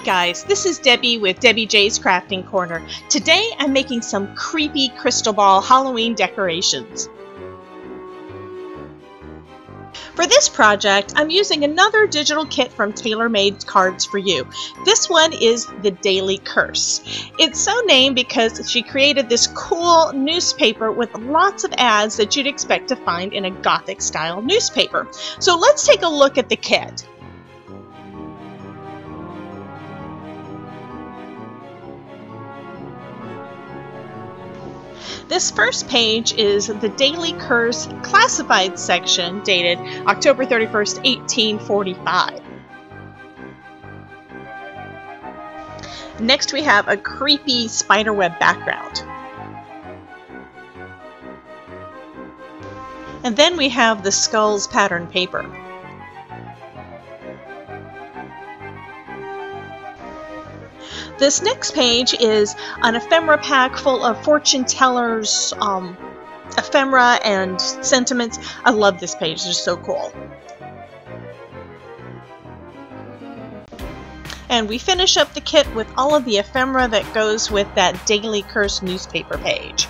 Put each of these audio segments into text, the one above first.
Hi guys, this is Debbie with Debbie J's Crafting Corner. Today I'm making some creepy crystal ball Halloween decorations. For this project, I'm using another digital kit from TaylorMade Cards for You. This one is the Daily Curse. It's so named because she created this cool newspaper with lots of ads that you'd expect to find in a Gothic style newspaper. So let's take a look at the kit. This first page is the Daily Curse classified section dated October 31st, 1845. Next we have a creepy spiderweb background. And then we have the skulls pattern paper. This next page is an ephemera pack full of fortune tellers, ephemera and sentiments. I love this page, it's just so cool. And we finish up the kit with all of the ephemera that goes with that Daily Curse newspaper page.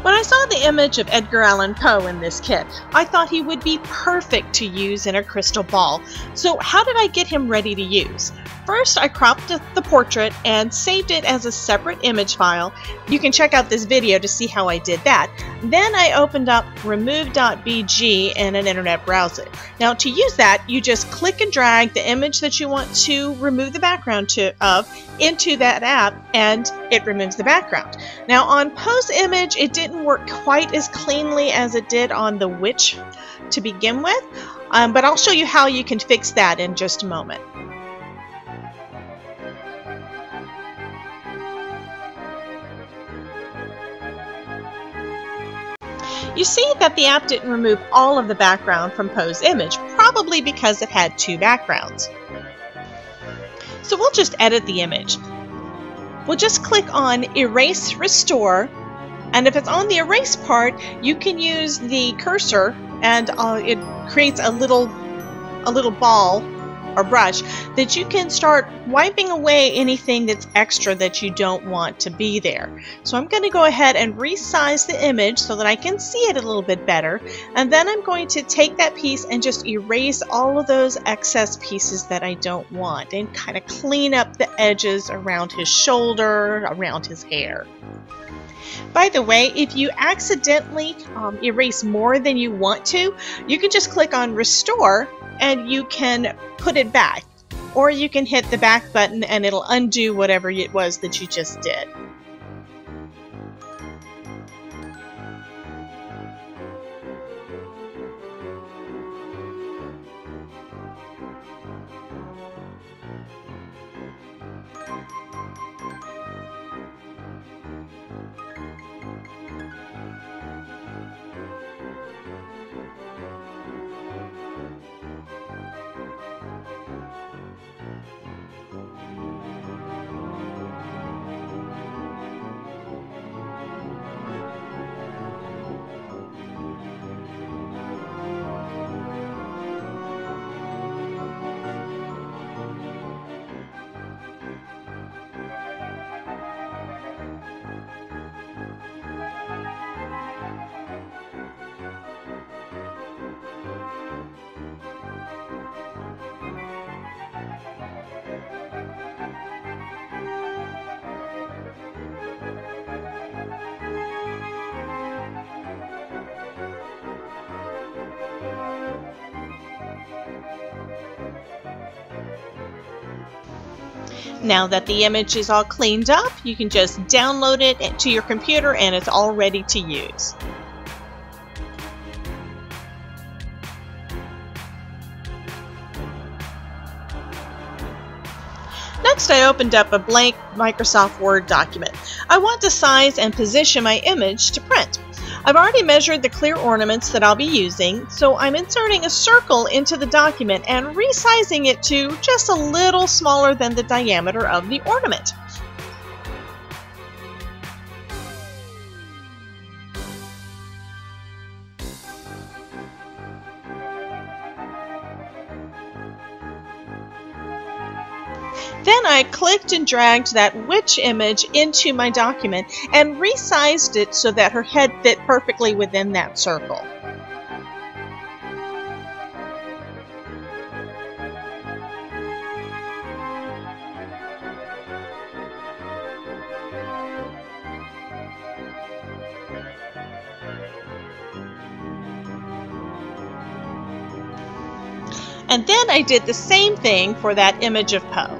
When I saw the image of Edgar Allan Poe in this kit, I thought he would be perfect to use in a crystal ball. So how did I get him ready to use? First, I cropped the portrait and saved it as a separate image file. You can check out this video to see how I did that. Then I opened up remove.bg in an internet browser. Now to use that, you just click and drag the image that you want to remove the background of into that app and it removes the background. Now on Poe's image, it didn't work quite as cleanly as it did on the witch to begin with, but I'll show you how you can fix that in just a moment. You see that the app didn't remove all of the background from Poe's image, probably because it had two backgrounds. So we'll just edit the image. We'll just click on Erase Restore, and if it's on the erase part, you can use the cursor and it creates a little ball or brush that you can start wiping away anything that's extra that you don't want to be there. So I'm going to go ahead and resize the image so that I can see it a little bit better, and then I'm going to take that piece and just erase all of those excess pieces that I don't want and kind of clean up the edges around his shoulder, around his hair. By the way, if you accidentally erase more than you want to, you can just click on Restore and you can put it back. Or you can hit the back button and it'll undo whatever it was that you just did. Now that the image is all cleaned up, you can just download it to your computer and it's all ready to use. Next, I opened up a blank Microsoft Word document. I want to size and position my image to print. I've already measured the clear ornaments that I'll be using, so I'm inserting a circle into the document and resizing it to just a little smaller than the diameter of the ornament. Then I clicked and dragged that witch image into my document and resized it so that her head fit perfectly within that circle. And then I did the same thing for that image of Poe.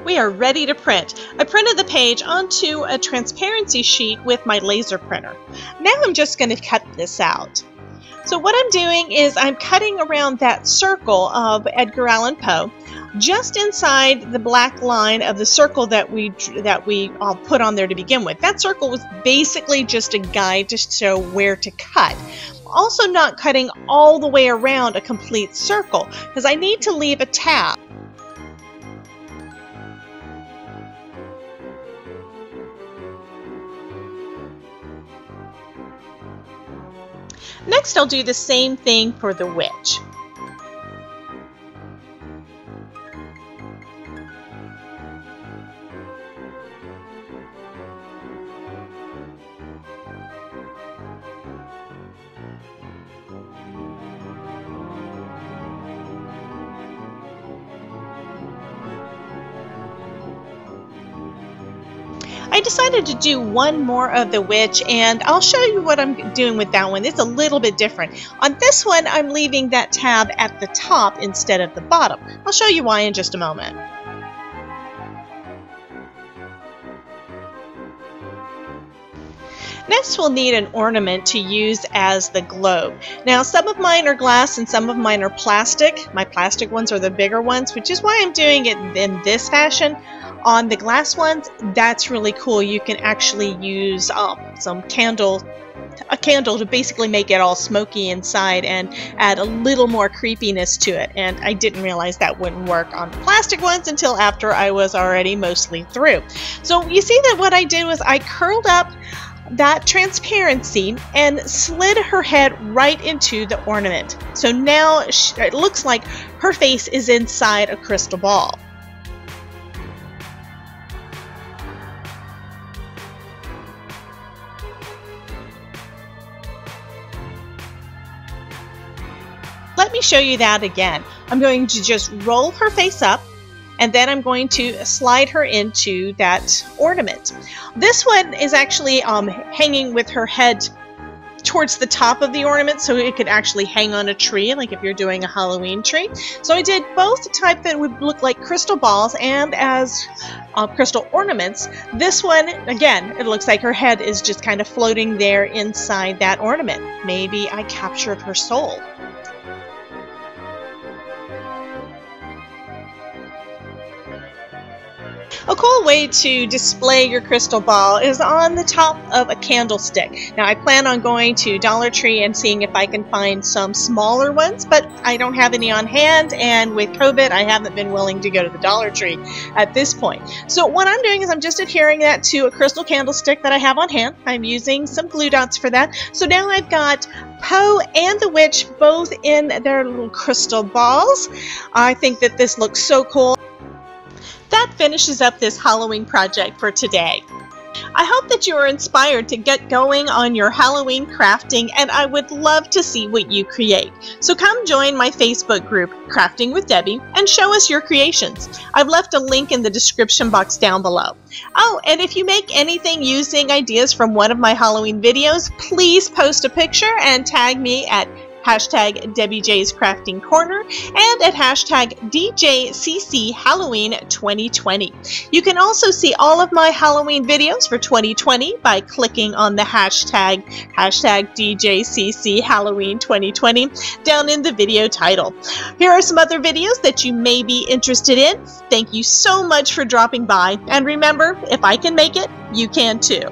We are ready to print. I printed the page onto a transparency sheet with my laser printer. Now I'm just going to cut this out. So what I'm doing is I'm cutting around that circle of Edgar Allan Poe, just inside the black line of the circle that we put on there to begin with. That circle was basically just a guide to show where to cut. Also not cutting all the way around a complete circle, because I need to leave a tab. Next, I'll do the same thing for the witch. I decided to do one more of the witch, and I'll show you what I'm doing with that one. It's a little bit different. On this one, I'm leaving that tab at the top instead of the bottom. I'll show you why in just a moment. Next, we'll need an ornament to use as the globe. Now, some of mine are glass and some of mine are plastic. My plastic ones are the bigger ones, which is why I'm doing it in this fashion. On the glass ones, that's really cool. You can actually use a candle to basically make it all smoky inside and add a little more creepiness to it. And I didn't realize that wouldn't work on the plastic ones until after I was already mostly through. So you see that what I did was I curled up that transparency and slid her head right into the ornament. So now it looks like her face is inside a crystal ball. Let me show you that again. I'm going to just roll her face up, and then I'm going to slide her into that ornament. This one is actually hanging with her head towards the top of the ornament, so it could actually hang on a tree, like if you're doing a Halloween tree. So I did both type that would look like crystal balls and as crystal ornaments. This one, again, it looks like her head is just kind of floating there inside that ornament. Maybe I captured her soul. A cool way to display your crystal ball is on the top of a candlestick. Now I plan on going to Dollar Tree and seeing if I can find some smaller ones, but I don't have any on hand, and with COVID I haven't been willing to go to the Dollar Tree at this point. So what I'm doing is I'm just adhering that to a crystal candlestick that I have on hand. I'm using some glue dots for that. So now I've got Poe and the witch both in their little crystal balls. I think that this looks so cool. That finishes up this Halloween project for today. I hope that you are inspired to get going on your Halloween crafting, and I would love to see what you create. So come join my Facebook group, Crafting with Debbie, and show us your creations. I've left a link in the description box down below. Oh, and if you make anything using ideas from one of my Halloween videos, please post a picture and tag me at hashtag Debbie J's Crafting Corner and at hashtag DJCC Halloween 2020. You can also see all of my Halloween videos for 2020 by clicking on the hashtag DJCC Halloween 2020 down in the video title. Here are some other videos that you may be interested in. Thank you so much for dropping by, and remember, if I can make it, you can too.